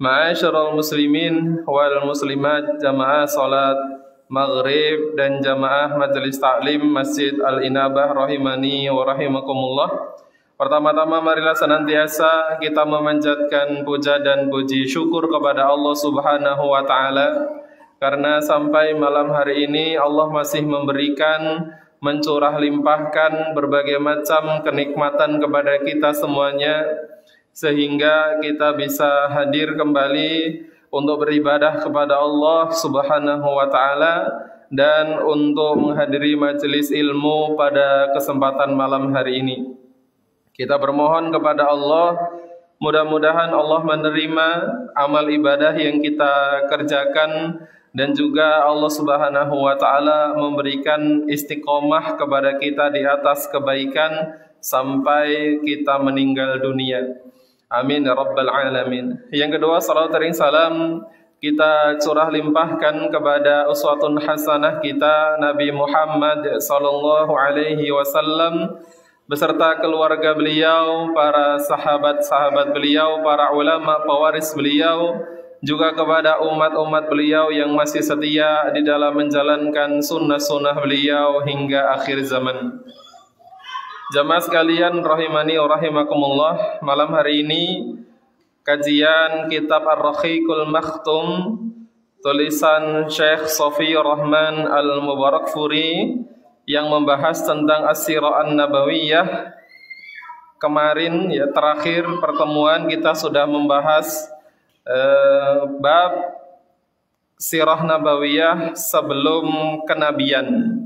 Ma'asyiral muslimin wal muslimat, jamaah salat maghrib dan jamaah majelis taklim Masjid Al-Inabah rahimani wa rahimakumullah. Pertama-tama marilah senantiasa kita memanjatkan puja dan puji syukur kepada Allah Subhanahu wa taala karena sampai malam hari ini Allah masih memberikan, mencurah limpahkan berbagai macam kenikmatan kepada kita semuanya, sehingga kita bisa hadir kembali untuk beribadah kepada Allah Subhanahu wa taala dan untuk menghadiri majelis ilmu pada kesempatan malam hari ini. Kita bermohon kepada Allah, mudah-mudahan Allah menerima amal ibadah yang kita kerjakan dan juga Allah Subhanahu wa taala memberikan istiqomah kepada kita di atas kebaikan sampai kita meninggal dunia. Amin ya rabbal alamin. Yang kedua, salawat dan salam kita curah limpahkan kepada uswatun hasanah kita Nabi Muhammad sallallahu alaihi wasallam beserta keluarga beliau, para sahabat-sahabat beliau, para ulama pewaris beliau, juga kepada umat-umat beliau yang masih setia di dalam menjalankan sunnah-sunnah beliau hingga akhir zaman. Jamaah sekalian rahimani wa rahimakumullah, malam hari ini kajian kitab Ar-Rahiqul Makhtum tulisan Syekh Sofi Rahman Al-Mubarakfuri yang membahas tentang As-Sirah An-Nabawiyah. Kemarin ya, terakhir pertemuan kita sudah membahas bab Sirah Nabawiyah sebelum kenabian.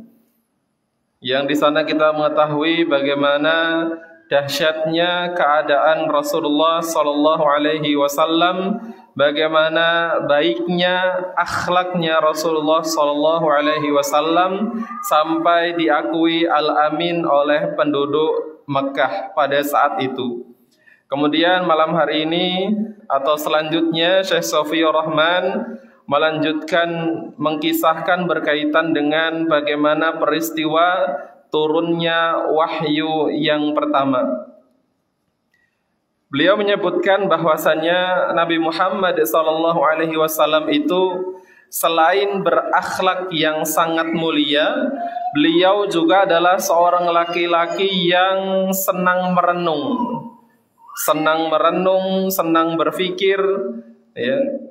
Yang di sana kita mengetahui bagaimana dahsyatnya keadaan Rasulullah sallallahu alaihi wasallam, bagaimana baiknya akhlaknya Rasulullah sallallahu alaihi wasallam sampai diakui al-amin oleh penduduk Mekah pada saat itu. Kemudian malam hari ini atau selanjutnya Syekh Sofi Rahman melanjutkan mengkisahkan berkaitan dengan bagaimana peristiwa turunnya wahyu yang pertama. Beliau menyebutkan bahwasanya Nabi Muhammad SAW itu selain berakhlak yang sangat mulia, beliau juga adalah seorang laki-laki yang senang merenung, senang berpikir, ya.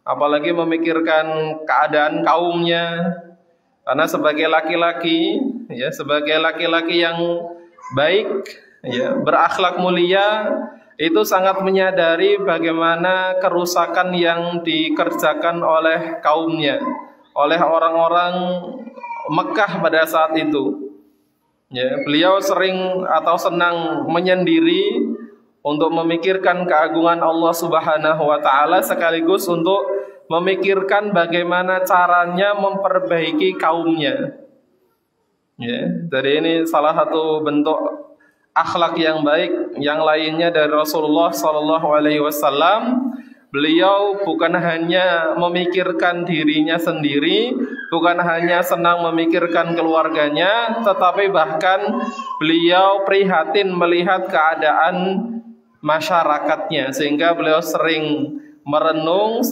Apalagi memikirkan keadaan kaumnya, karena sebagai laki-laki, ya, sebagai laki-laki yang baik, ya, berakhlak mulia, itu sangat menyadari bagaimana kerusakan yang dikerjakan oleh kaumnya, oleh orang-orang Mekah pada saat itu. Ya, beliau sering atau senang menyendiri untuk memikirkan keagungan Allah Subhanahu wa taala sekaligus untuk memikirkan bagaimana caranya memperbaiki kaumnya. Ya, jadi ini salah satu bentuk akhlak yang baik. Yang lainnya dari Rasulullah sallallahu alaihi wasallam, beliau bukan hanya memikirkan dirinya sendiri, bukan hanya senang memikirkan keluarganya, tetapi bahkan beliau prihatin melihat keadaan masyarakatnya, sehingga beliau sering merenung,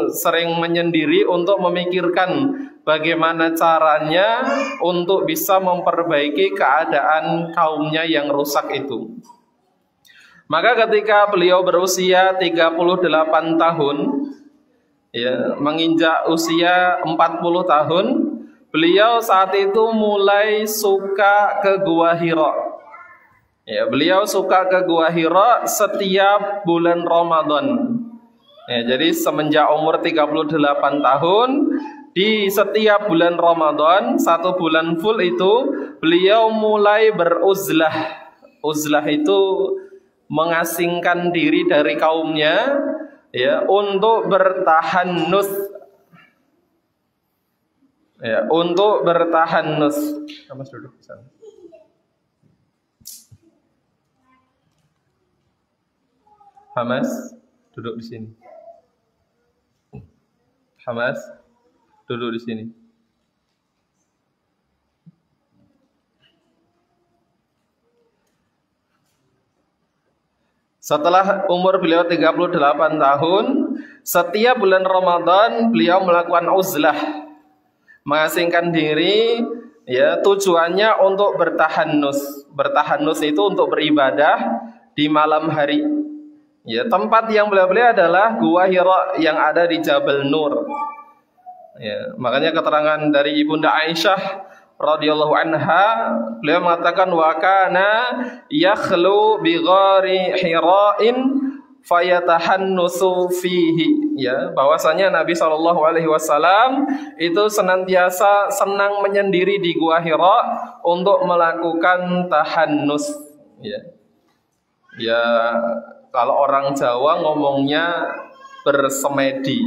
sering menyendiri untuk memikirkan bagaimana caranya untuk bisa memperbaiki keadaan kaumnya yang rusak itu. Maka ketika beliau berusia 38 tahun, ya, menginjak usia 40 tahun, beliau saat itu mulai suka ke Gua Hira. Ya, beliau suka ke Gua Hira setiap bulan Ramadan. Ya, jadi semenjak umur 38 tahun, di setiap bulan Ramadan, 1 bulan full itu, beliau mulai beruzlah. Uzlah itu mengasingkan diri dari kaumnya, ya, untuk bertahanus. Ya, untuk bertahanus. Mas duduk di sana. Hamas, duduk di sini. Hamas, duduk di sini. Setelah umur beliau 38 tahun, setiap bulan Ramadan beliau melakukan uzlah, mengasingkan diri, ya, tujuannya untuk bertahanus. Bertahanus itu untuk beribadah di malam hari. Ya, tempat yang beliau adalah Gua Hira yang ada di Jabal Nur. Ya, makanya keterangan dari Ibunda Aisyah radhiyallahu anha, beliau mengatakan wa kana yakhlu bi ghari Hira'in fayatahannusu fihi, ya, bahwasanya Nabi SAW itu senantiasa senang menyendiri di Gua Hira untuk melakukan tahannus, ya. Ya, kalau orang Jawa ngomongnya bersemedi.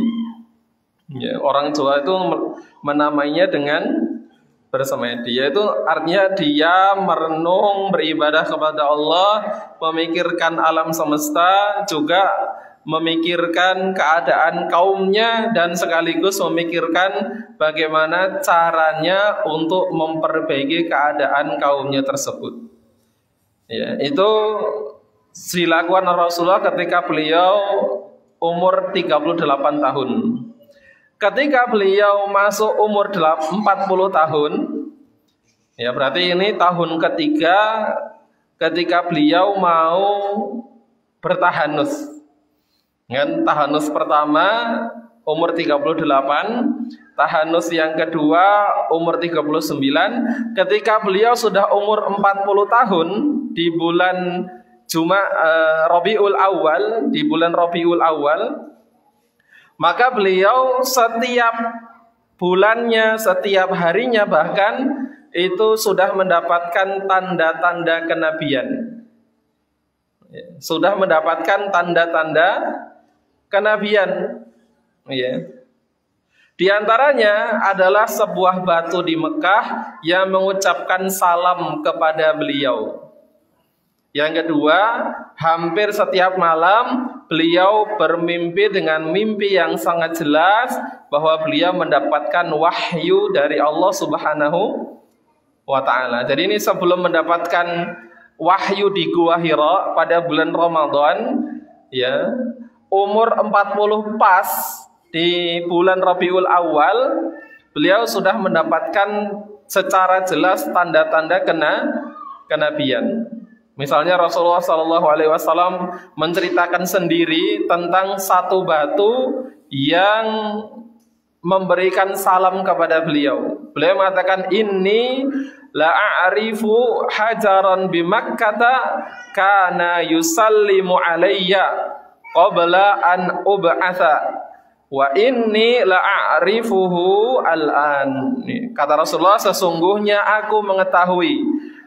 Ya, orang Jawa itu menamainya dengan bersemedi, yaitu artinya dia merenung, beribadah kepada Allah, memikirkan alam semesta, juga memikirkan keadaan kaumnya, dan sekaligus memikirkan bagaimana caranya untuk memperbaiki keadaan kaumnya tersebut. Ya, itu dilakukan Rasulullah ketika beliau umur 38 tahun. Ketika beliau masuk umur 40 tahun, ya berarti ini tahun ketiga ketika beliau mau bertahanus. Kan tahanus pertama umur 38, tahanus yang kedua umur 39. Ketika beliau sudah umur 40 tahun di bulan Rabiul Awal, di bulan Rabiul Awal, maka beliau setiap bulannya, setiap harinya bahkan itu sudah mendapatkan tanda-tanda kenabian. Sudah mendapatkan tanda-tanda kenabian. Ya. Di antaranya adalah sebuah batu di Mekah yang mengucapkan salam kepada beliau. Yang kedua, hampir setiap malam beliau bermimpi dengan mimpi yang sangat jelas bahwa beliau mendapatkan wahyu dari Allah Subhanahu wa ta'ala. Jadi ini sebelum mendapatkan wahyu di Gua Hira pada bulan Ramadan, ya, umur 40 pas di bulan Rabiul Awal, beliau sudah mendapatkan secara jelas tanda-tanda kenabian. Misalnya Rasulullah SAW menceritakan sendiri tentang satu batu yang memberikan salam kepada beliau. Beliau mengatakan, inni la'arifu hajaran bimakkata kana yusallimu alayya qabla an ub'atha wa inni la'arifuhu al'an. Kata Rasulullah, sesungguhnya aku mengetahui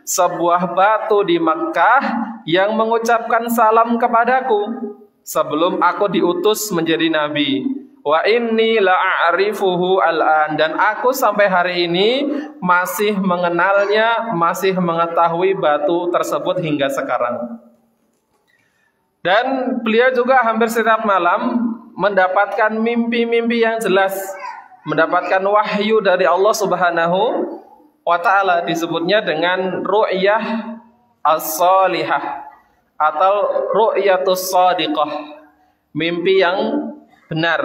sebuah batu di Makkah yang mengucapkan salam kepadaku sebelum aku diutus menjadi nabi. Wa inni la'arifuhu al'an, dan aku sampai hari ini masih mengenalnya, masih mengetahui batu tersebut hingga sekarang. Dan beliau juga hampir setiap malam mendapatkan mimpi-mimpi yang jelas, mendapatkan wahyu dari Allah Subhanahu wa ta'ala, disebutnya dengan ru'yah as-salihah atau ru'yatus shadiqah, mimpi yang benar,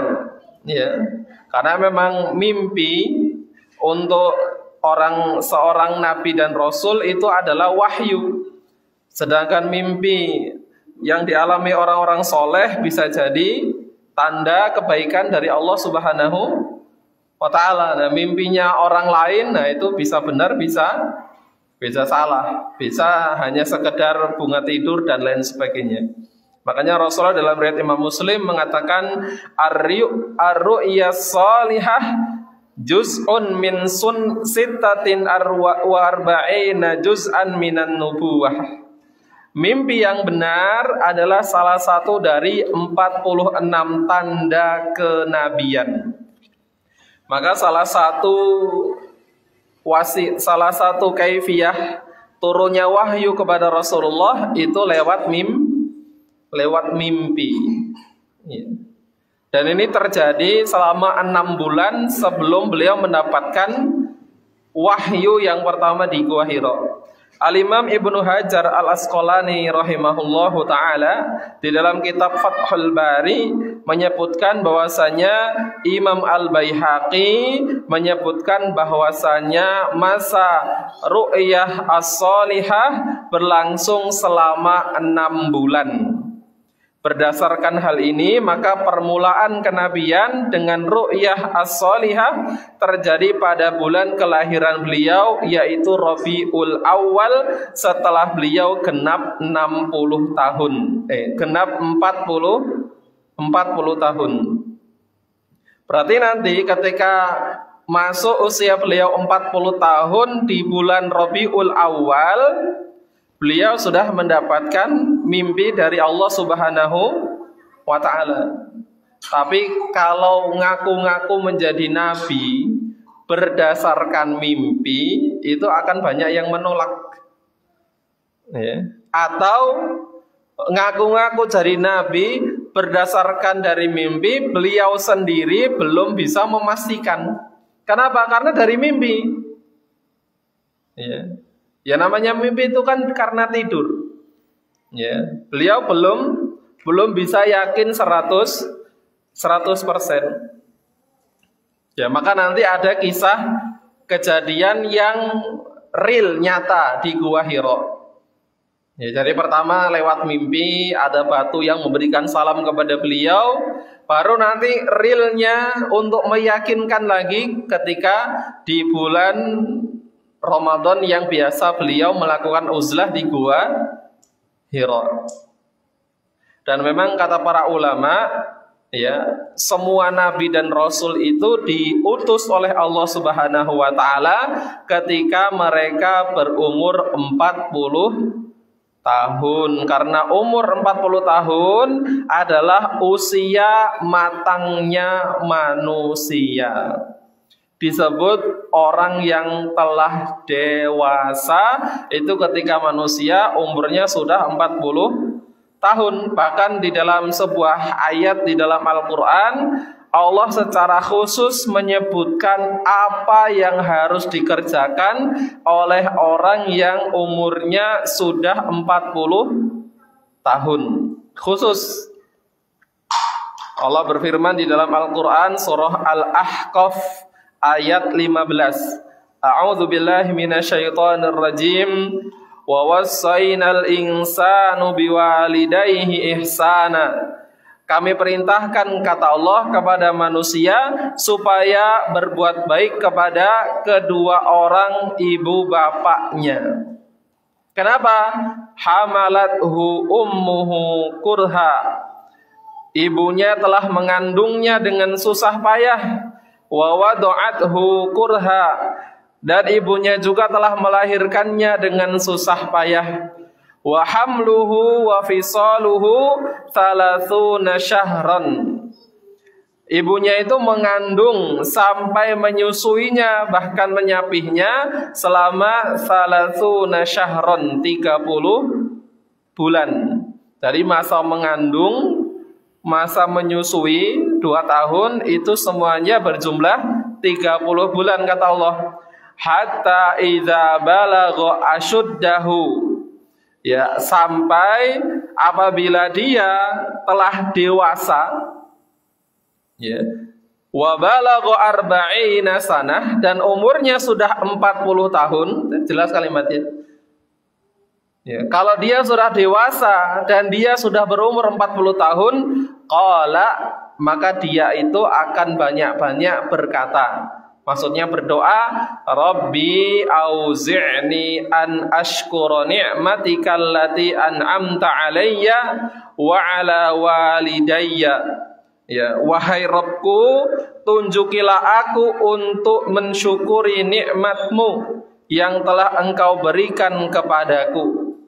ya. Karena memang mimpi untuk seorang nabi dan rasul itu adalah wahyu. Sedangkan mimpi yang dialami orang-orang soleh bisa jadi tanda kebaikan dari Allah Subhanahu wa ta'ala. Nah, mimpinya orang lain, nah itu bisa benar, bisa salah, bisa hanya sekedar bunga tidur dan lain sebagainya. Makanya Rasulullah dalam riwayat Imam Muslim mengatakan, ar-ru'yas salihah juz'un min sittatin wa arba'ina juz'an minan nubuwah. Mimpi yang benar adalah salah satu dari 46 tanda kenabian. Maka salah satu kaifiyah turunnya wahyu kepada Rasulullah itu lewat mimpi. Dan ini terjadi selama 6 bulan sebelum beliau mendapatkan wahyu yang pertama di Gua Hira. Al-Imam Ibnu Hajar Al-Asqalani rahimahullahu ta'ala di dalam kitab Fathul Bari menyebutkan bahwasanya Imam Al-Baihaqi menyebutkan bahwasanya masa ru'yah as-salihah berlangsung selama 6 bulan. Berdasarkan hal ini, maka permulaan kenabian dengan ru'yah as-salihah terjadi pada bulan kelahiran beliau, yaitu Rabiul Awal, setelah beliau genap 60 tahun. Genap 40 tahun. Berarti nanti ketika masuk usia beliau 40 tahun di bulan Rabiul Awal, beliau sudah mendapatkan mimpi dari Allah Subhanahu wa ta'ala. Tapi kalau ngaku-ngaku menjadi nabi berdasarkan mimpi, itu akan banyak yang menolak. Atau ngaku-ngaku jadi nabi berdasarkan dari mimpi, beliau sendiri belum bisa memastikan. Kenapa? Karena dari mimpi. Ya namanya mimpi itu kan karena tidur. Beliau belum bisa yakin 100%. Ya, maka nanti ada kisah kejadian yang real, nyata di Gua Hira. Ya, jadi pertama lewat mimpi ada batu yang memberikan salam kepada beliau. Baru nanti realnya untuk meyakinkan lagi ketika di bulan Ramadan yang biasa beliau melakukan uzlah di Gua Hira. Dan memang kata para ulama, ya, semua nabi dan rasul itu diutus oleh Allah Subhanahu wa ta'ala ketika mereka berumur 40 tahun. Karena umur 40 tahun adalah usia matangnya manusia. Disebut orang yang telah dewasa itu ketika manusia umurnya sudah 40 tahun. Bahkan di dalam sebuah ayat di dalam Al-Quran, Allah secara khusus menyebutkan apa yang harus dikerjakan oleh orang yang umurnya sudah 40 tahun. Khusus Allah berfirman di dalam Al-Quran surah Al-Ahqaf ayat 15. A'udzu billahi minasyaitonir rajim. Wa wassaynal insanu biwalidayhi ihsana. Kami perintahkan, kata Allah, kepada manusia supaya berbuat baik kepada kedua orang ibu bapaknya. Kenapa? Hamalathu ummuhu kurha. Ibunya telah mengandungnya dengan susah payah. Wa wada'athu kurha, dan ibunya juga telah melahirkannya dengan susah payah. Wa hamluhu wa fisaluhu 30 syahran. Ibunya itu mengandung sampai menyusuinya, bahkan menyapihnya selama 30 syahran, 30 bulan. Dari masa mengandung, masa menyusui 2 tahun, itu semuanya berjumlah 30 bulan kata Allah. Hatta idza balagha asyuddahu. Ya, sampai apabila dia telah dewasa, ya, wa balagha arba'ina sanah, dan umurnya sudah 40 tahun. Jelas kalimatnya. Ya, kalau dia sudah dewasa dan dia sudah berumur 40 tahun, qala, maka dia itu akan banyak-banyak berkata. Maksudnya berdoa, Rabbi auzi'ni an ashkura ni'matika allati an'amta alayya wa ala walidayya. Ya, wahai Rabbku, tunjukilah aku untuk mensyukuri nikmatmu yang telah Engkau berikan kepadaku,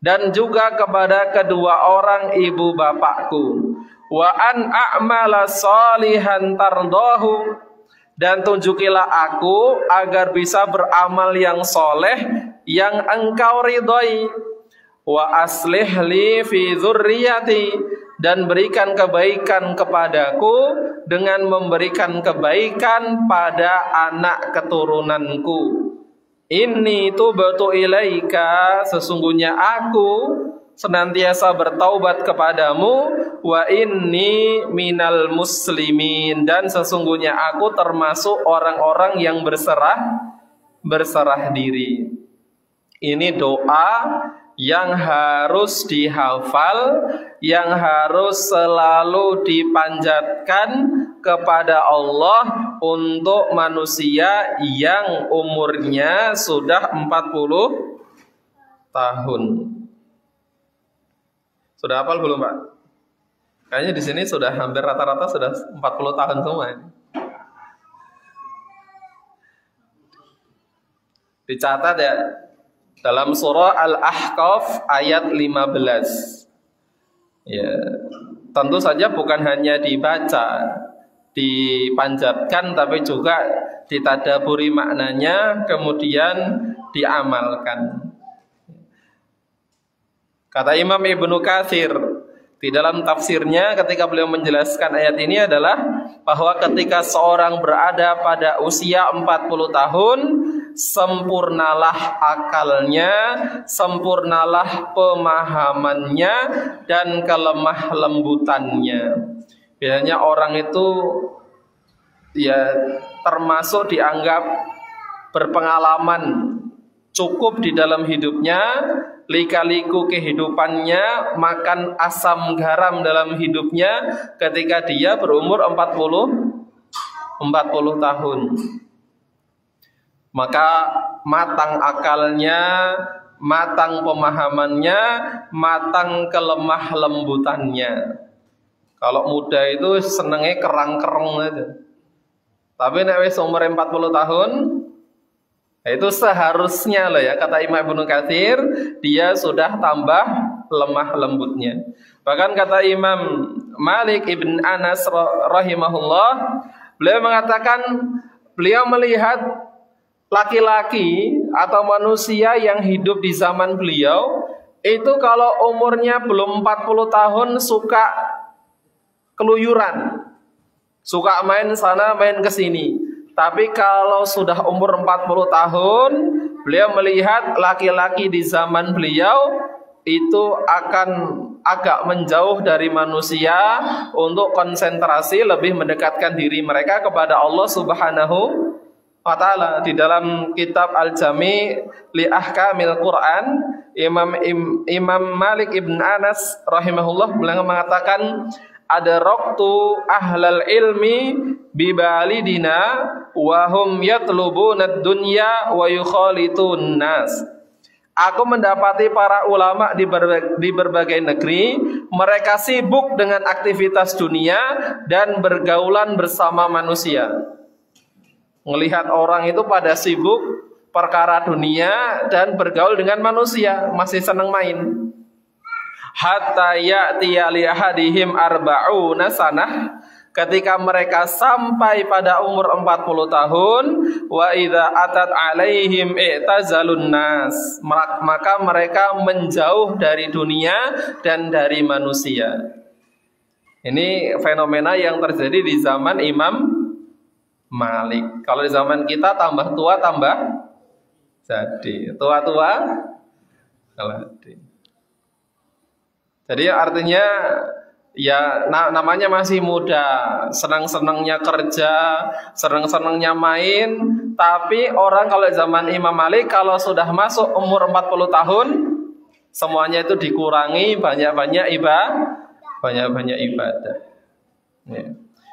dan juga kepada kedua orang ibu bapakku. Wa an a'mala salihan tardahu, dan tunjukilah aku agar bisa beramal yang soleh yang Engkau ridhoi. Wa aslih li fi dzurriyyati, dan berikan kebaikan kepadaku dengan memberikan kebaikan pada anak keturunanku. Inni tubtu ilaika, sesungguhnya aku senantiasa bertaubat kepadamu, wa inni minal muslimin, dan sesungguhnya aku termasuk orang-orang yang berserah diri. Ini doa yang harus dihafal, yang harus selalu dipanjatkan kepada Allah untuk manusia yang umurnya sudah 40 tahun. Sudah hafal belum, Pak? Kayaknya di sini sudah hampir rata-rata sudah 40 tahun semua. Dicatat ya, dalam surah Al-Ahqaf ayat 15. Ya, tentu saja bukan hanya dibaca, dipanjatkan, tapi juga ditadaburi maknanya, kemudian diamalkan. Kata Imam Ibnu Katsir di dalam tafsirnya ketika beliau menjelaskan ayat ini adalah bahwa ketika seorang berada pada usia 40 tahun, sempurnalah akalnya, sempurnalah pemahamannya, dan kelemah lembutannya. Biasanya orang itu ya termasuk dianggap berpengalaman cukup di dalam hidupnya, lika-liku kehidupannya, makan asam garam dalam hidupnya ketika dia berumur 40 tahun. Maka matang akalnya, matang pemahamannya, matang kelemah lembutannya. Kalau muda itu senengnya kerang-kereng aja. Tapi nek wis umur 40 tahun, itu seharusnya loh ya, kata Imam Ibnu Katsir, dia sudah tambah lemah lembutnya. Bahkan kata Imam Malik ibn Anas rahimahullah, beliau mengatakan, beliau melihat laki-laki atau manusia yang hidup di zaman beliau itu kalau umurnya belum 40 tahun suka keluyuran, suka main sana main ke sini. Tapi kalau sudah umur 40 tahun, beliau melihat laki-laki di zaman beliau itu akan agak menjauh dari manusia untuk konsentrasi lebih mendekatkan diri mereka kepada Allah Subhanahu wa ta'ala. Di dalam kitab Al-Jami' li Ahkamil Quran, Imam Malik ibn Anas rahimahullah beliau mengatakan, adraktu ahlal ilmi bibalidina wa hum yatlubuna ad-dunya wa yukhalitun nas. Aku mendapati para ulama di berbagai negeri, mereka sibuk dengan aktivitas dunia dan bergaulan bersama manusia. Melihat orang itu pada sibuk perkara dunia dan bergaul dengan manusia, masih senang main. Hatta ya'tiya li ahadihim arba'una sanah, ketika mereka sampai pada umur 40 tahun, wa idza atat alaihim i'tazalun nas, maka mereka menjauh dari dunia dan dari manusia. Ini fenomena yang terjadi di zaman Imam Malik. Kalau di zaman kita tambah tua tambah jadi, tua-tua jadi. Jadi artinya ya namanya masih muda, senang-senangnya kerja, senang-senangnya main. Tapi orang kalau zaman Imam Malik kalau sudah masuk umur 40 tahun, semuanya itu dikurangi, banyak-banyak ibadah.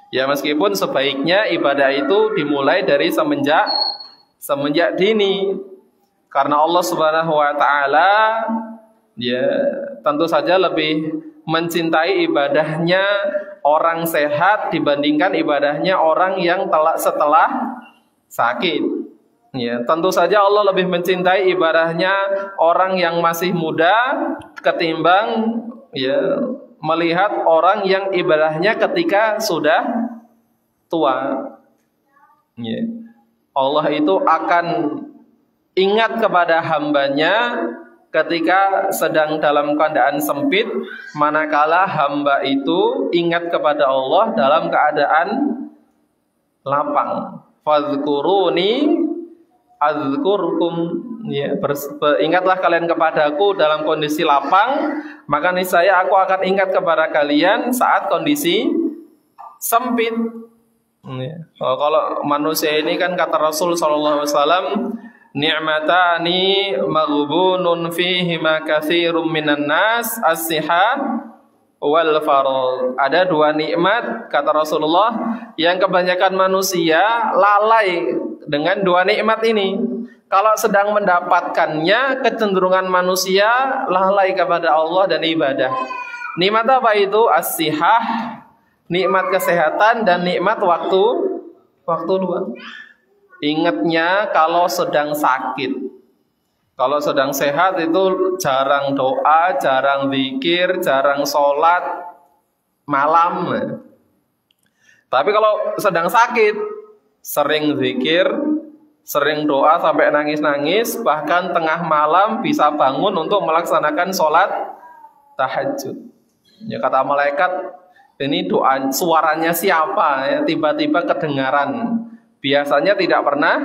Ya meskipun sebaiknya ibadah itu dimulai dari semenjak dini. Karena Allah Subhanahu wa ta'ala ya tentu saja lebih mencintai ibadahnya orang sehat dibandingkan ibadahnya orang yang setelah sakit. Ya, tentu saja Allah lebih mencintai ibadahnya orang yang masih muda ketimbang ya melihat orang yang ibadahnya ketika sudah tua. Ya. Allah itu akan ingat kepada hambanya ketika sedang dalam keadaan sempit, manakala hamba itu ingat kepada Allah dalam keadaan lapang. Fadhkuruni azkurkum, ya, ingatlah kalian kepadaku dalam kondisi lapang, maka niscaya aku akan ingat kepada kalian saat kondisi sempit. Ya. Kalau manusia ini kan kata Rasul sallallahu alaihi wasallam, ni'matani maghbunun fihima katsirum minan nas, as-sihat wal faragh. Ada dua nikmat kata Rasulullah yang kebanyakan manusia lalai dengan dua nikmat ini. Kalau sedang mendapatkannya, kecenderungan manusia lalai kepada Allah dan ibadah. Nikmat apa itu? As-sihah, nikmat kesehatan, dan nikmat waktu luang. Ingatnya kalau sedang sakit. Kalau sedang sehat itu jarang doa, jarang zikir, jarang sholat malam. Tapi kalau sedang sakit, sering zikir, sering doa sampai nangis-nangis, bahkan tengah malam bisa bangun untuk melaksanakan sholat tahajud. Ya, kata malaikat, ini doa suaranya siapa? Ya, tiba-tiba kedengaran. Biasanya tidak pernah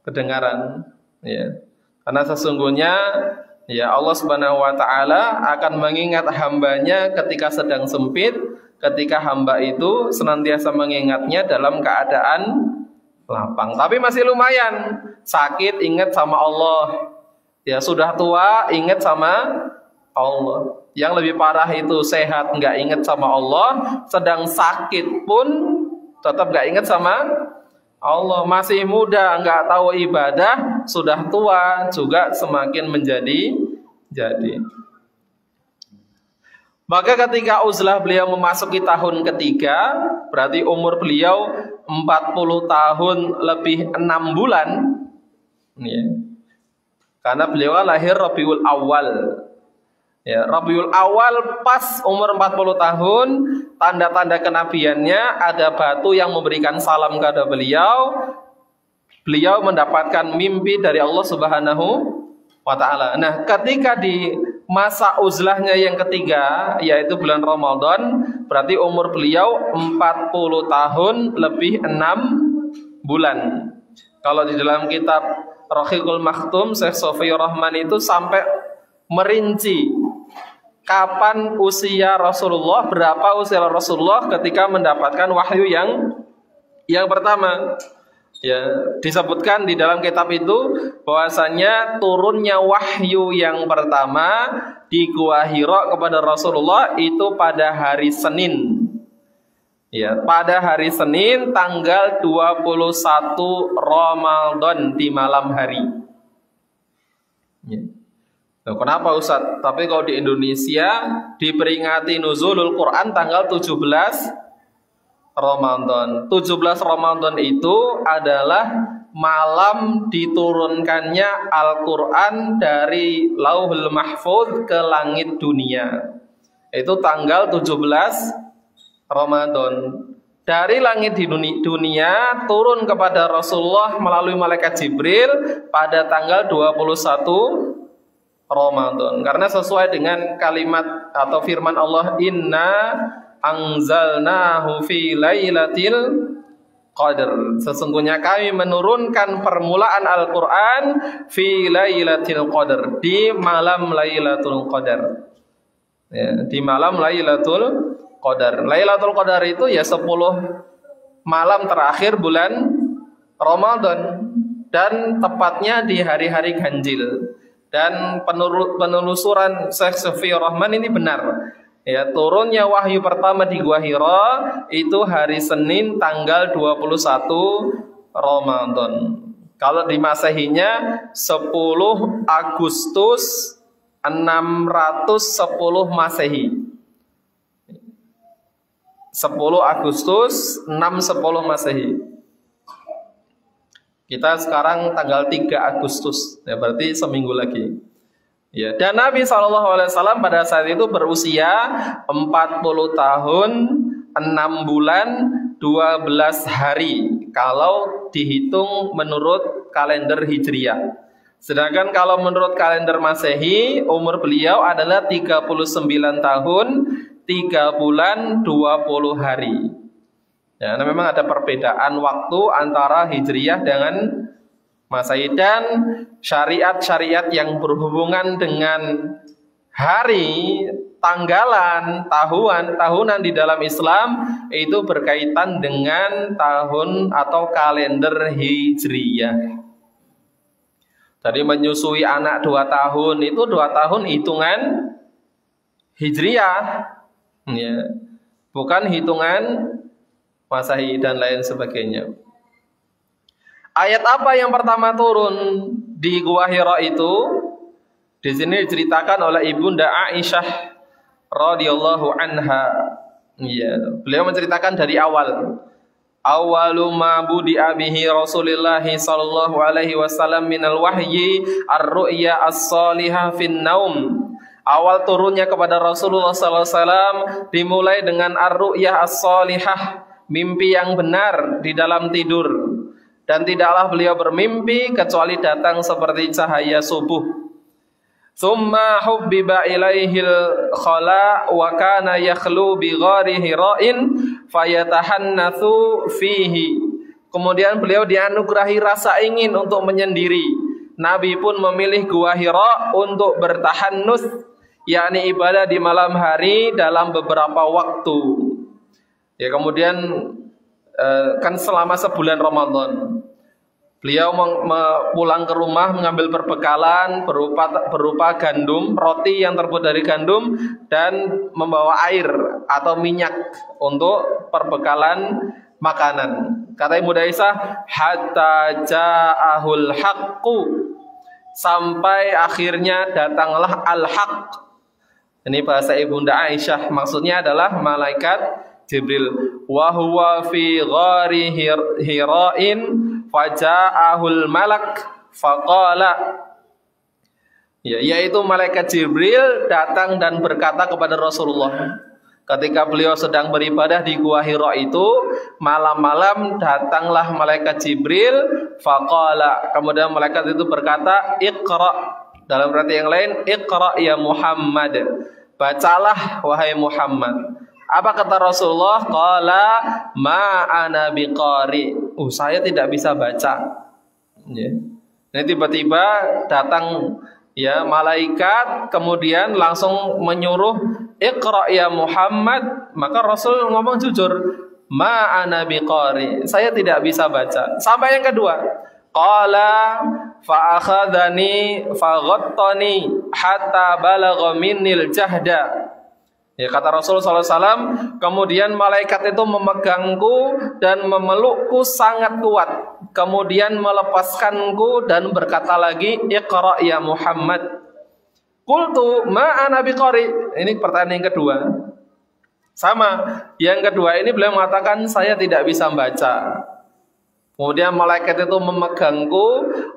kedengaran. Ya. Karena sesungguhnya ya Allah Subhanahu wa taala akan mengingat hambanya ketika sedang sempit, ketika hamba itu senantiasa mengingatnya dalam keadaan lapang. Tapi masih lumayan. Sakit ingat sama Allah. Ya sudah tua ingat sama Allah. Yang lebih parah itu sehat nggak ingat sama Allah, sedang sakit pun tetap nggak ingat sama Allah. Masih muda nggak tahu ibadah, sudah tua juga semakin menjadi. Maka ketika uzlah beliau memasuki tahun ketiga, berarti umur beliau 40 tahun lebih 6 bulan. Ya. Karena beliau lahir Rabiul Awal. Ya, Rabiul Awal pas umur 40 tahun, tanda-tanda kenabiannya ada batu yang memberikan salam kepada beliau. Beliau mendapatkan mimpi dari Allah Subhanahu wa taala. Nah, ketika di masa uzlahnya yang ketiga, yaitu bulan Ramadan, berarti umur beliau 40 tahun lebih 6 bulan. Kalau di dalam kitab Rahiqul Maktum, Syekh Sofiyur Rahman itu sampai merinci kapan usia Rasulullah, berapa usia Rasulullah ketika mendapatkan wahyu yang pertama. Ya, disebutkan di dalam kitab itu bahwasanya turunnya wahyu yang pertama di Gua Hira kepada Rasulullah itu pada hari Senin. Ya, pada hari Senin tanggal 21 Ramadan di malam hari. Ya. Nah, kenapa Ustaz? Tapi kalau di Indonesia diperingati nuzulul Quran tanggal 17 Ramadan. 17 Ramadan itu adalah malam diturunkannya Al-Quran dari Lauhul Mahfuz ke langit dunia. Itu tanggal 17 Ramadan. Dari langit di dunia turun kepada Rasulullah melalui malaikat Jibril pada tanggal 21 Ramadan. Karena sesuai dengan kalimat atau firman Allah, inna anzalnahu fi lailatul qadr. Sesungguhnya kami menurunkan permulaan Al-Quran fi lailatul qadr, di malam Lailatul Qadar. Ya, di malam Lailatul Qadar. Lailatul Qadar itu ya 10 malam terakhir bulan Ramadan, dan tepatnya di hari-hari ganjil. Dan penelusuran Syekh Sofiyur Rahman ini benar. Ya, turunnya wahyu pertama di Gua Hira itu hari Senin tanggal 21 Ramadan. Kalau di Masehinya 10 Agustus 610 Masehi. 10 Agustus 610 Masehi. Kita sekarang tanggal 3 Agustus, ya berarti seminggu lagi. Ya, dan Nabi SAW pada saat itu berusia 40 tahun 6 bulan 12 hari kalau dihitung menurut kalender Hijriah. Sedangkan kalau menurut kalender Masehi, umur beliau adalah 39 tahun 3 bulan 20 hari. Ya, nah memang ada perbedaan waktu antara Hijriyah dengan Masehi, dan syariat-syariat yang berhubungan dengan hari, tanggalan, tahunan di dalam Islam itu berkaitan dengan tahun atau kalender Hijriyah. Jadi menyusui anak 2 tahun itu 2 tahun hitungan Hijriyah, ya, bukan hitungan Masehi dan lain sebagainya. Ayat apa yang pertama turun di Gua Hira itu? Di sini diceritakan oleh Ibunda Aisyah radhiyallahu anha. Ya, beliau menceritakan dari awal. Awwalu ma budi'a bihi Rasulullah sallallahu alaihi wasallam minal wahyi ar-ru'ya as-salihah fin naum. Awal turunnya kepada Rasulullah sallallahu alaihi wasallam dimulai dengan ar-ru'ya as-salihah, mimpi yang benar di dalam tidur. Dan tidaklah beliau bermimpi kecuali datang seperti cahaya subuh. Summa hubbiba ilaihil khala wa kana yakhlu bi ghari hira'in fayatahannatsu fihi. Kemudian beliau dianugerahi rasa ingin untuk menyendiri. Nabi pun memilih Gua Hira untuk bertahannus, yakni ibadah di malam hari dalam beberapa waktu. Ya, kemudian kan selama sebulan Ramadan beliau pulang ke rumah mengambil perbekalan berupa gandum, roti yang terbuat dari gandum, dan membawa air atau minyak untuk perbekalan makanan. Kata Ibu Aisyah, hatta ja'ahul haqqu, sampai akhirnya datanglah al-haq. Ini bahasa Ibunda Aisyah, maksudnya adalah malaikat Jibril. Wa huwa fi ghari hira'in faja'ahul malak faqala, ya, yaitu malaikat Jibril datang dan berkata kepada Rasulullah ketika beliau sedang beribadah di Gua Hira itu, malam-malam datanglah malaikat Jibril faqala, kemudian malaikat itu berkata iqra, dalam arti yang lain iqra ya Muhammad, bacalah wahai Muhammad. Apa kata Rasulullah? Qala ma ana biqari, saya tidak bisa baca. Ya. Nah, tiba-tiba datang ya malaikat, kemudian langsung menyuruh iqra ya Muhammad. Maka Rasul ngomong jujur, ma ana biqari, saya tidak bisa baca. Sampai yang kedua, qala fa akhadhani fa ghattani hatta balagha minnil jahda. Ya, kata Rasulullah SAW, kemudian malaikat itu memegangku dan memelukku sangat kuat, kemudian melepaskanku dan berkata lagi, iqra ya Muhammad. Qultu ma ana biqari. Ini pertanyaan yang kedua. Sama, yang kedua ini beliau mengatakan saya tidak bisa membaca. Kemudian malaikat itu memegangku,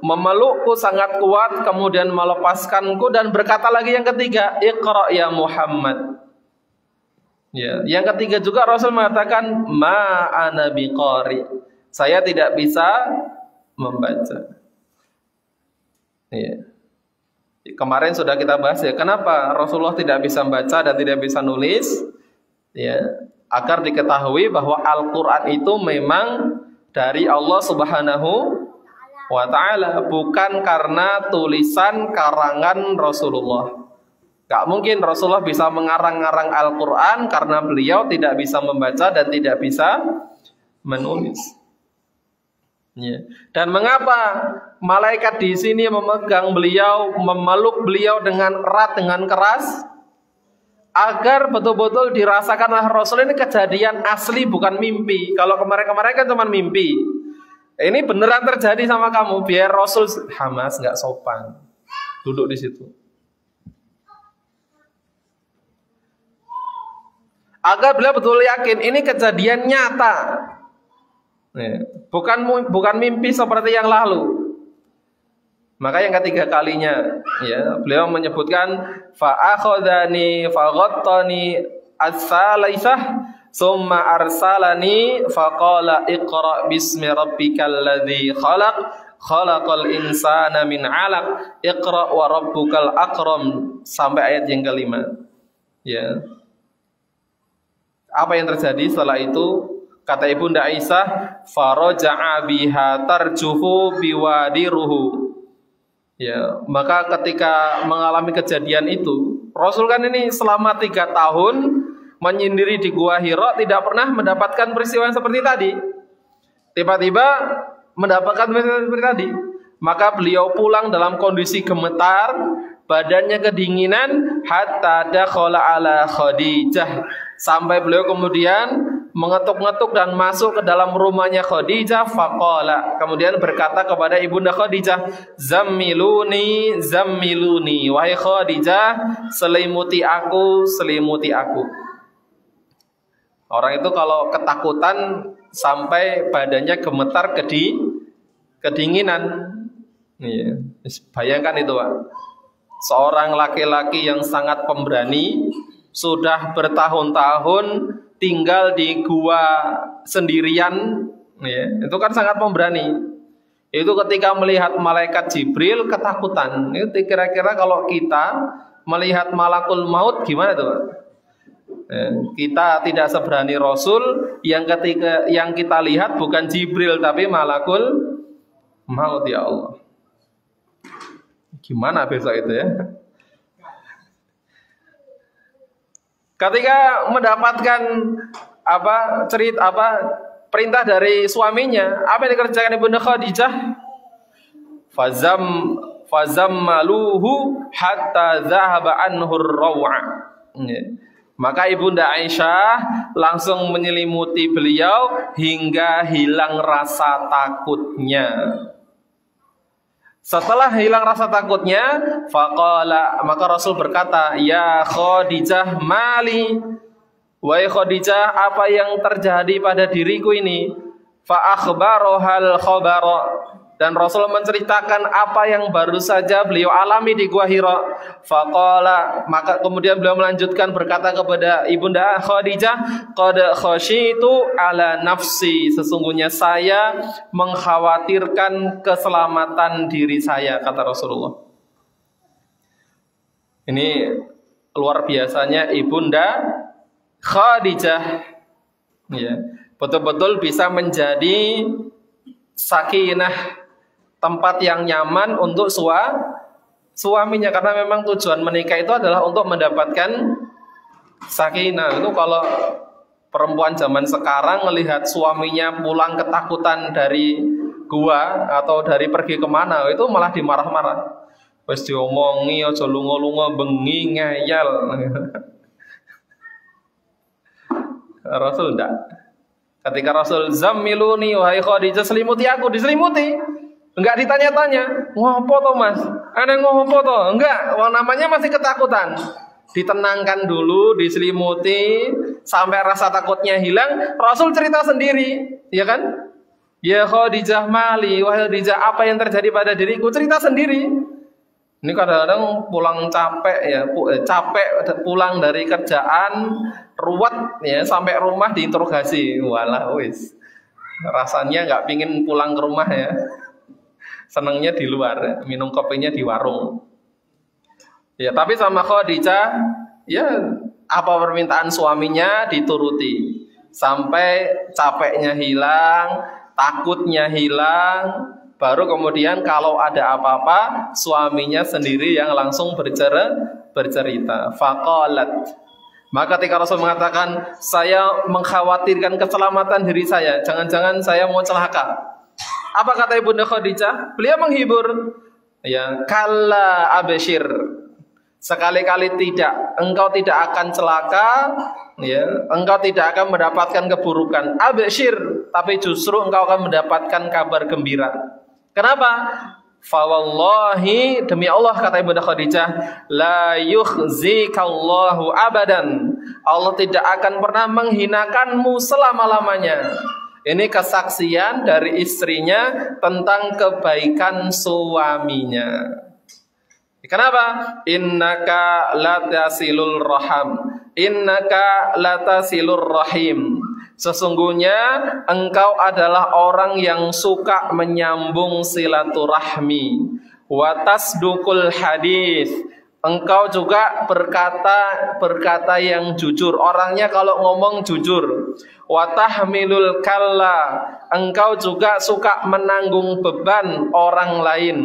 memelukku sangat kuat, kemudian melepaskanku dan berkata lagi yang ketiga, iqra ya Muhammad. Ya, yang ketiga juga Rasul mengatakan ma ana biqari, saya tidak bisa membaca. Ya. Kemarin sudah kita bahas ya, kenapa Rasulullah tidak bisa membaca dan tidak bisa nulis? Ya, agar diketahui bahwa Al-Qur'an itu memang dari Allah Subhanahu wa ta'ala, bukan karena tulisan karangan Rasulullah. Gak mungkin Rasulullah bisa mengarang-arang Al-Quran karena beliau tidak bisa membaca dan tidak bisa menulis. Ya. Dan mengapa malaikat di sini memegang beliau, memeluk beliau dengan erat, dengan keras? Agar betul-betul dirasakan oleh Rasul ini kejadian asli, bukan mimpi. Kalau kemarin-kemarin kan cuma mimpi. Ini beneran terjadi sama kamu, biar Rasul Hamas nggak sopan duduk di situ. Agar beliau betul yakin ini kejadian nyata, bukan mimpi seperti yang lalu. Maka yang ketiga kalinya, ya, beliau menyebutkan fa akhadhani fa ghattani as-salisah summa arsalani fa qala iqra bismi rabbikal ladzi khalaq khalaqal insana min 'alaq iqra wa rabbukal akram, sampai ayat yang kelima. Ya. Apa yang terjadi setelah itu? Kata Ibunda Aisyah, faraja'a biha tarjufu biwadiruhu. Ya, maka ketika mengalami kejadian itu, Rasul kan ini selama 3 tahun menyendiri di Gua Hira, tidak pernah mendapatkan peristiwa yang seperti tadi. Tiba-tiba mendapatkan peristiwa seperti tadi. Maka beliau pulang dalam kondisi gemetar, badannya kedinginan, hatta dakhala ala Khadijah. Sampai beliau kemudian mengetuk-ngetuk dan masuk ke dalam rumahnya Khadijah. Faqala, kemudian berkata kepada Ibunda Khadijah, zammiluni, zammiluni, wahai Khadijah, selimuti aku, selimuti aku. Orang itu kalau ketakutan sampai badannya gemetar, kedinginan. Iya, bayangkan itu, Pak. Seorang laki-laki yang sangat pemberani, sudah bertahun-tahun tinggal di gua sendirian, ya, itu kan sangat pemberani. Itu ketika melihat malaikat Jibril ketakutan. Itu kira-kira kalau kita melihat malakul maut gimana tuh, Pak? Kita tidak seberani Rasul yang kita lihat bukan Jibril tapi malakul maut, ya Allah. Gimana besok itu ya? Ketika mendapatkan perintah dari suaminya, apa yang dikerjakan Ibunda Khadijah? Fazammaluhu hatta dhahaba anhu ar-raw'a. Maka Ibunda Aisyah langsung menyelimuti beliau hingga hilang rasa takutnya. Setelah hilang rasa takutnya, faqala, maka Rasul berkata, ya Khadijah mali, wahai Khadijah, apa yang terjadi pada diriku ini? Fa akhbarohal khabara, dan Rasul menceritakan apa yang baru saja beliau alami di Gua Hira. Faqala, maka kemudian beliau melanjutkan berkata kepada Ibunda Khadijah, qad khasyitu ala nafsi, sesungguhnya saya mengkhawatirkan keselamatan diri saya, kata Rasulullah. Ini luar biasanya Ibunda Khadijah, ya, betul-betul bisa menjadi sakinah, tempat yang nyaman untuk suaminya, karena memang tujuan menikah itu adalah untuk mendapatkan sakinah. Itu kalau perempuan zaman sekarang melihat suaminya pulang ketakutan dari gua atau dari pergi kemana, itu malah dimarah-marah. Wes diomongi aja lunga-lunga bengi ngeyel. Rasul enggak. Ketika Rasul zammiluni, wahai Khadijah, selimuti aku, diselimuti. Enggak ditanya-tanya, ngopo toh Mas? Ada ngopo toh? Enggak, namanya masih ketakutan. Ditenangkan dulu, diselimuti sampai rasa takutnya hilang. Rasul cerita sendiri, ya kan? Ya Khadijah mali, wahai Khadijah, apa yang terjadi pada diriku? Cerita sendiri. Ini kadang-kadang pulang capek ya, capek pulang dari kerjaan, ruwet ya, sampai rumah diinterogasi. Walah wis. Rasanya nggak pingin pulang ke rumah ya. Senangnya di luar, minum kopinya di warung. Ya, tapi sama Khadijah, ya apa permintaan suaminya dituruti. Sampai capeknya hilang, takutnya hilang, baru kemudian kalau ada apa-apa, suaminya sendiri yang langsung bercerita. Faqalat. Maka ketika Rasul mengatakan, saya mengkhawatirkan keselamatan diri saya, jangan-jangan saya mau celaka. Apa kata Ibunda Khadijah? Beliau menghibur. Ya, kalla abshir. Sekali-kali tidak, engkau tidak akan celaka, ya, engkau tidak akan mendapatkan keburukan. Abshir, tapi justru engkau akan mendapatkan kabar gembira. Kenapa? Fawallahi, demi Allah, kata Ibunda Khadijah, la yukhzikallahu abadan. Allah tidak akan pernah menghinakanmu selama-lamanya. Ini kesaksian dari istrinya tentang kebaikan suaminya. Kenapa? Innaka latasilur raham. Innaka latasilur rahim. Sesungguhnya engkau adalah orang yang suka menyambung silaturahmi. Wa tasdukul hadis. engkau juga berkata yang jujur. Orangnya kalau ngomong jujur. Wa tahmilul kalla, engkau juga suka menanggung beban orang lain.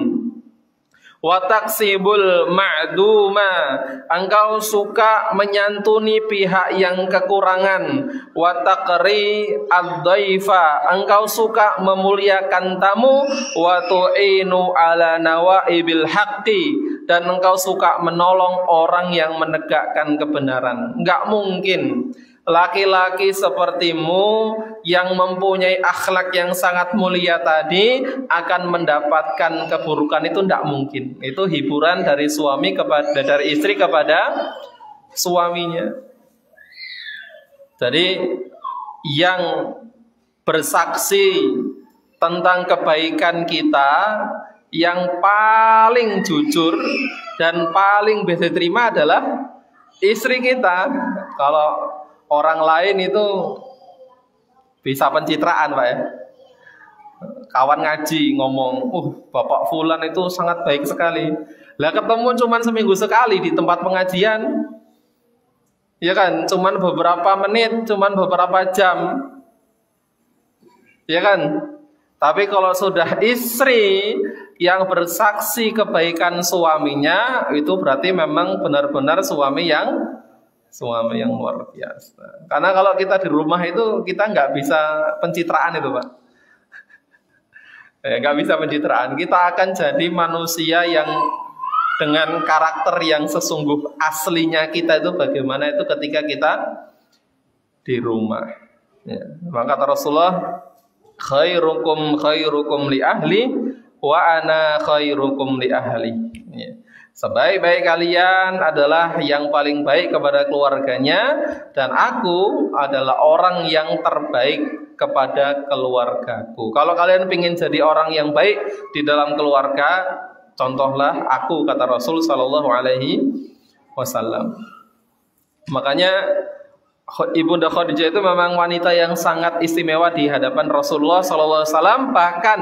Wa taksibul ma'duma, engkau suka menyantuni pihak yang kekurangan. Wa taqri ad-dhaifa, engkau suka memuliakan tamu. Wa tu'inu ala nawaibil haqqi, dan engkau suka menolong orang yang menegakkan kebenaran. Enggak mungkin laki-laki sepertimu yang mempunyai akhlak yang sangat mulia tadi akan mendapatkan keburukan. Itu tidak mungkin. Itu hiburan dari istri kepada suaminya. Jadi yang bersaksi tentang kebaikan kita, yang paling jujur dan paling bisa diterima adalah istri kita. Kalau orang lain itu bisa pencitraan, Pak ya. Kawan ngaji ngomong, Bapak Fulan itu sangat baik sekali. Lah ketemu cuman seminggu sekali di tempat pengajian. Ya kan, cuman beberapa menit, cuman beberapa jam. Ya kan? Tapi kalau sudah istri yang bersaksi kebaikan suaminya, itu berarti memang benar-benar suami yang luar biasa. Karena kalau kita di rumah itu kita nggak bisa pencitraan itu, Pak. Nggak bisa pencitraan. Kita akan jadi manusia yang dengan karakter yang sesungguh aslinya kita itu bagaimana itu ketika kita di rumah. Ya. Maka kata Rasulullah, khairukum li ahli wa ana khairukum li ahli. Ya. Sebaik-baik kalian adalah yang paling baik kepada keluarganya, dan aku adalah orang yang terbaik kepada keluargaku. Kalau kalian ingin jadi orang yang baik di dalam keluarga, contohlah aku, kata Rasul Sallallahu Alaihi Wasallam. Makanya Ibunda Khadijah itu memang wanita yang sangat istimewa di hadapan Rasulullah Sallallahu Alaihi Wasallam, bahkan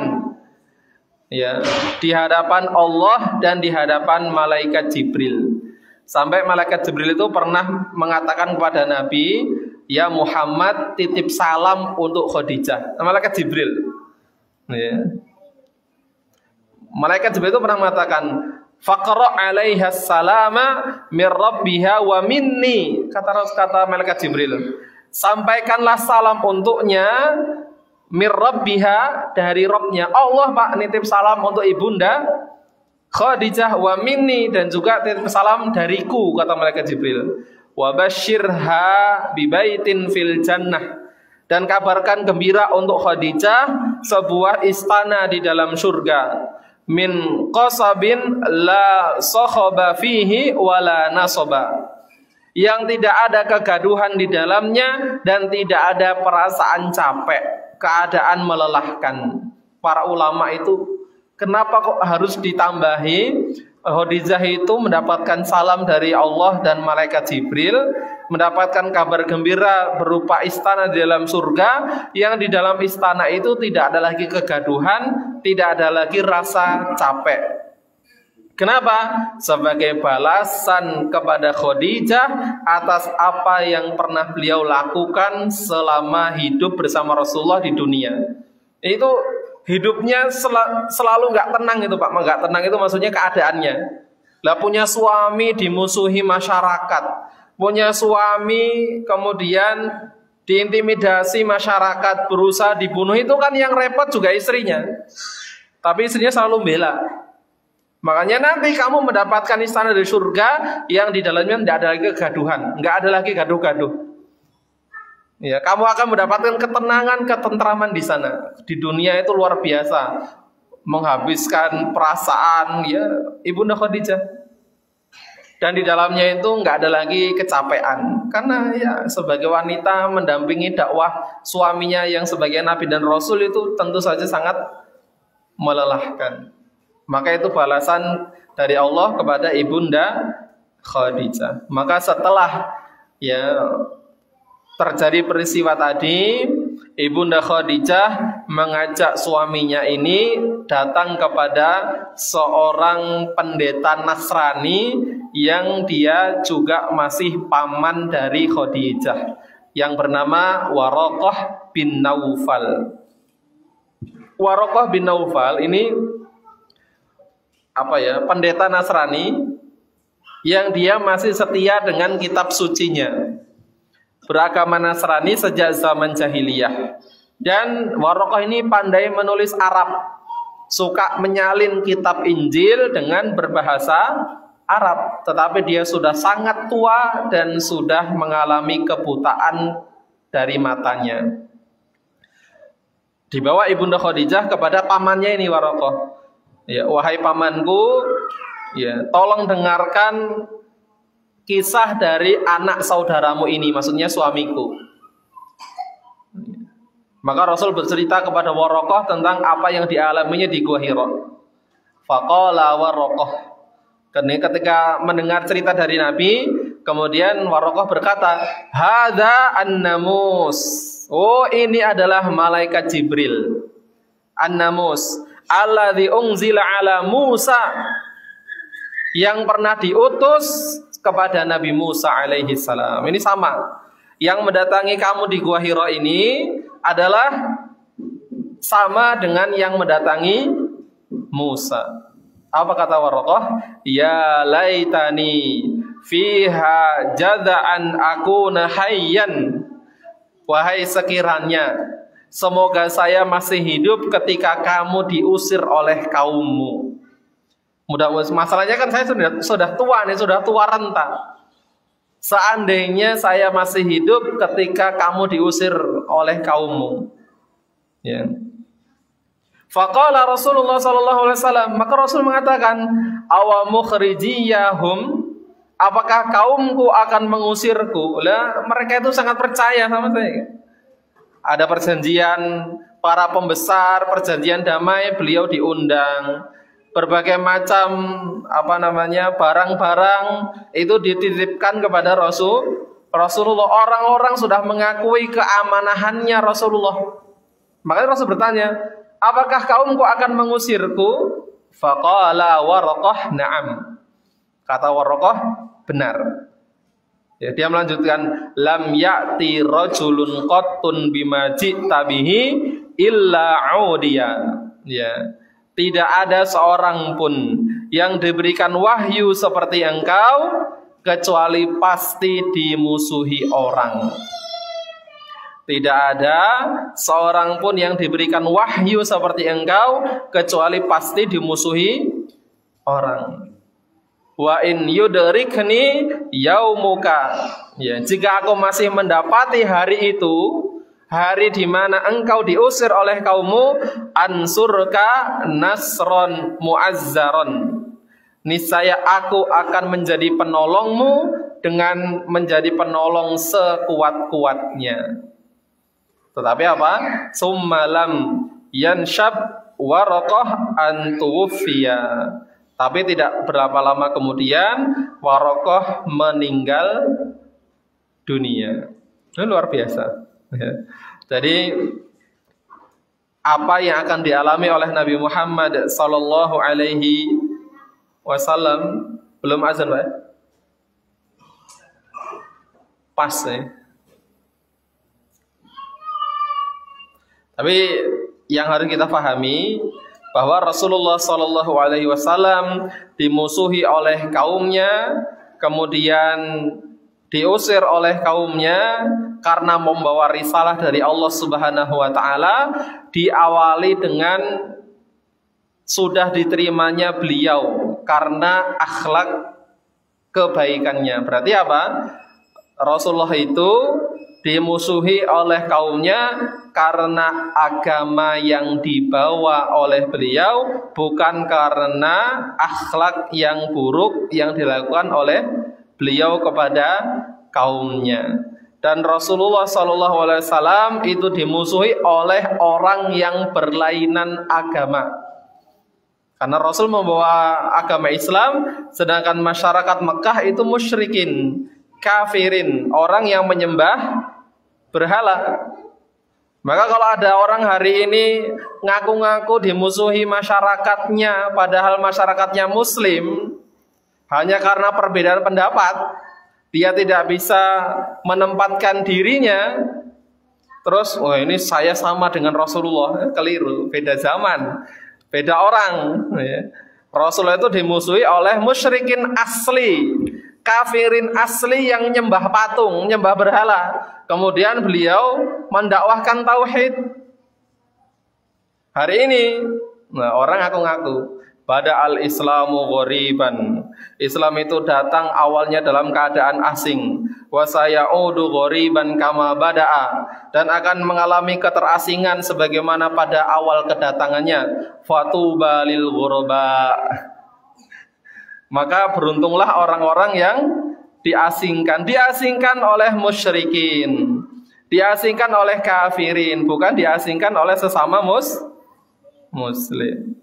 ya, di hadapan Allah dan di hadapan malaikat Jibril. Sampai malaikat Jibril itu pernah mengatakan kepada Nabi, ya Muhammad, titip salam untuk Khadijah. Malaikat Jibril. Ya. Malaikat Jibril itu pernah mengatakan, faqra 'alaiha salama mir rabbiha wa minni. Kata malaikat Jibril, sampaikanlah salam untuknya mir rabbiha, dari Rabbnya. Allah, Pak, nitip salam untuk ibunda Khadijah, wa minni, dan juga titip salam dariku, kata malaikat Jibril. Wa basyirha bibaitin fil jannah, dan kabarkan gembira untuk Khadijah sebuah istana di dalam surga. Min qasabin la sakhaba fihi wala nasaba, yang tidak ada kegaduhan di dalamnya dan tidak ada perasaan capek, keadaan melelahkan. Para ulama itu kenapa kok harus ditambahi Khadijah itu mendapatkan salam dari Allah dan malaikat Jibril, mendapatkan kabar gembira berupa istana di dalam surga, yang di dalam istana itu tidak ada lagi kegaduhan, tidak ada lagi rasa capek. Kenapa? Sebagai balasan kepada Khadijah atas apa yang pernah beliau lakukan selama hidup bersama Rasulullah di dunia. Itu hidupnya selalu nggak tenang itu, Pak. Nggak tenang itu maksudnya keadaannya. Lah punya suami dimusuhi masyarakat, punya suami kemudian diintimidasi masyarakat, berusaha dibunuh, itu kan yang repot juga istrinya. Tapi istrinya selalu bela. Makanya nanti kamu mendapatkan istana di surga yang di dalamnya tidak ada lagi kegaduhan, nggak ada lagi gaduh-gaduh. Ya, kamu akan mendapatkan ketenangan, ketentraman di sana. Di dunia itu luar biasa, menghabiskan perasaan, ya, Ibunda Khadijah. Dan di dalamnya itu nggak ada lagi kecapean, karena ya sebagai wanita mendampingi dakwah suaminya yang sebagai Nabi dan Rasul itu tentu saja sangat melelahkan. Maka itu balasan dari Allah kepada Ibunda Khadijah. Maka setelah ya terjadi peristiwa tadi, Ibunda Khadijah mengajak suaminya ini datang kepada seorang pendeta Nasrani yang dia juga masih paman dari Khadijah, yang bernama Waraqah bin Naufal. Waraqah bin Naufal ini pendeta Nasrani yang dia masih setia dengan kitab sucinya, beragama Nasrani sejak zaman jahiliyah. Dan Waraqah ini pandai menulis Arab, suka menyalin kitab Injil dengan berbahasa Arab, tetapi dia sudah sangat tua dan sudah mengalami kebutaan dari matanya. Dibawa Ibunda Khadijah kepada pamannya ini Waraqah. Ya, wahai pamanku, ya, tolong dengarkan kisah dari anak saudaramu ini, maksudnya suamiku. Maka Rasul bercerita kepada Waraqah tentang apa yang dialaminya di Gua Hira. Faqala Waraqah. Ketika mendengar cerita dari Nabi, kemudian Waraqah berkata, "Hadza an-namus." Oh, ini adalah malaikat Jibril. An-namus alladzi unzila ala Musa, yang pernah diutus kepada Nabi Musa alaihi salam. Ini sama. Yang mendatangi kamu di Gua Hira ini adalah sama dengan yang mendatangi Musa. Apa kata Waraqah? Ya laitani fiha jada'an akuna hayyan. Wahai sekiranya semoga saya masih hidup ketika kamu diusir oleh kaummu. Masalahnya kan saya sudah tua nih, sudah tua renta. Seandainya saya masih hidup ketika kamu diusir oleh kaummu. Ya. Faqala Rasulullah sallallahu alaihi wasallam, maka Rasul mengatakan, awa mukhrijiyahum, apakah kaumku akan mengusirku? Lah, mereka itu sangat percaya sama saya. Ada perjanjian para pembesar, perjanjian damai, beliau diundang. Berbagai macam barang-barang itu dititipkan kepada Rasulullah. Orang-orang sudah mengakui keamanahannya Rasulullah. Makanya Rasul bertanya, apakah kaumku akan mengusirku? Faqala Waraqah na'am. Kata Waraqah, benar. Ya, dia melanjutkan, lam ya'ti rajulun qattun bima ji'ta bihi illa 'udiya. Ya. Tidak ada seorang pun yang diberikan wahyu seperti engkau kecuali pasti dimusuhi orang. Tidak ada seorang pun yang diberikan wahyu seperti engkau kecuali pasti dimusuhi orang. Wa in yudrikni yaumuka. Ya, jika aku masih mendapati hari itu, hari di mana engkau diusir oleh kaummu, ansurka nasron muazzaron. Niscaya aku akan menjadi penolongmu dengan menjadi penolong sekuat-kuatnya. Tetapi apa? Summalam yanshab Waraqah an tuwfiya. Tapi tidak berapa lama kemudian Waraqah meninggal dunia. Ini luar biasa. Jadi apa yang akan dialami oleh Nabi Muhammad sallallahu alaihi wasallam, belum azan, Pak? Pas ya. Tapi yang harus kita pahami bahwa Rasulullah sallallahu alaihi wasallam dimusuhi oleh kaumnya, kemudian diusir oleh kaumnya karena membawa risalah dari Allah Subhanahu wa taala, diawali dengan sudah diterimanya beliau karena akhlak kebaikannya. Berarti apa? Rasulullah itu dimusuhi oleh kaumnya karena agama yang dibawa oleh beliau, bukan karena akhlak yang buruk yang dilakukan oleh beliau kepada kaumnya. Dan Rasulullah SAW itu dimusuhi oleh orang yang berlainan agama. Karena Rasul membawa agama Islam, sedangkan masyarakat Mekah itu musyrikin, kafirin, orang yang menyembah berhala. Maka kalau ada orang hari ini ngaku-ngaku dimusuhi masyarakatnya, padahal masyarakatnya Muslim, Hanya karena perbedaan pendapat, dia tidak bisa menempatkan dirinya. Terus, oh ini saya sama dengan Rasulullah. Keliru, beda zaman, beda orang. Rasulullah itu dimusuhi oleh musyrikin asli, kafirin asli yang nyembah patung, nyembah berhala. Kemudian beliau mendakwahkan tauhid. Hari ini, orang ngaku-ngaku pada al-Islamu ghoriban. Islam itu datang awalnya dalam keadaan asing. Wa sayaudu ghoriban kama bada'a, dan akan mengalami keterasingan sebagaimana pada awal kedatangannya. Fatuba lil ghuraba. Maka beruntunglah orang-orang yang diasingkan oleh musyrikin, diasingkan oleh kafirin, bukan diasingkan oleh sesama muslim.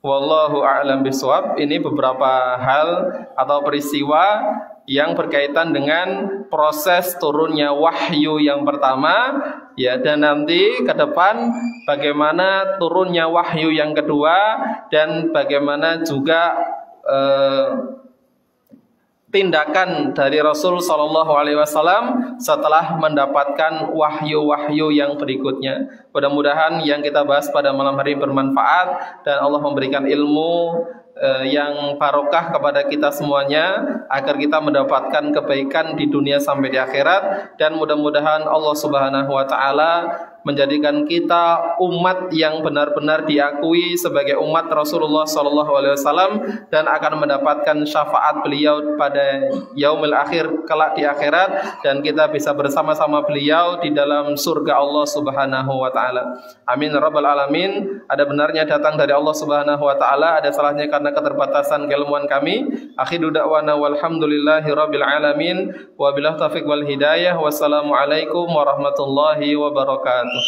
Wallahu a'lam bishawab. Ini beberapa hal atau peristiwa yang berkaitan dengan proses turunnya wahyu yang pertama, ya, dan nanti ke depan bagaimana turunnya wahyu yang kedua, dan bagaimana juga tindakan dari Rasul Shallallahu Alaihi Wasallam setelah mendapatkan wahyu-wahyu yang berikutnya. Mudah-mudahan yang kita bahas pada malam hari bermanfaat dan Allah memberikan ilmu yang barokah kepada kita semuanya, agar kita mendapatkan kebaikan di dunia sampai di akhirat. Dan mudah-mudahan Allah Subhanahu wa Ta'ala menjadikan kita umat yang benar-benar diakui sebagai umat Rasulullah SAW, dan akan mendapatkan syafaat beliau pada yaumil akhir kelak di akhirat, dan kita bisa bersama-sama beliau di dalam surga Allah Subhanahu wa Ta'ala. Amin rabbal alamin. Ada benarnya datang dari Allah Subhanahu wa Ta'ala, ada salahnya karena keterbatasan keilmuan kami. Akhiru da'wana walhamdulillahi rabbil alamin, wa billahi taufiq wal hidayah. Wassalamualaikum warahmatullahi wabarakatuh.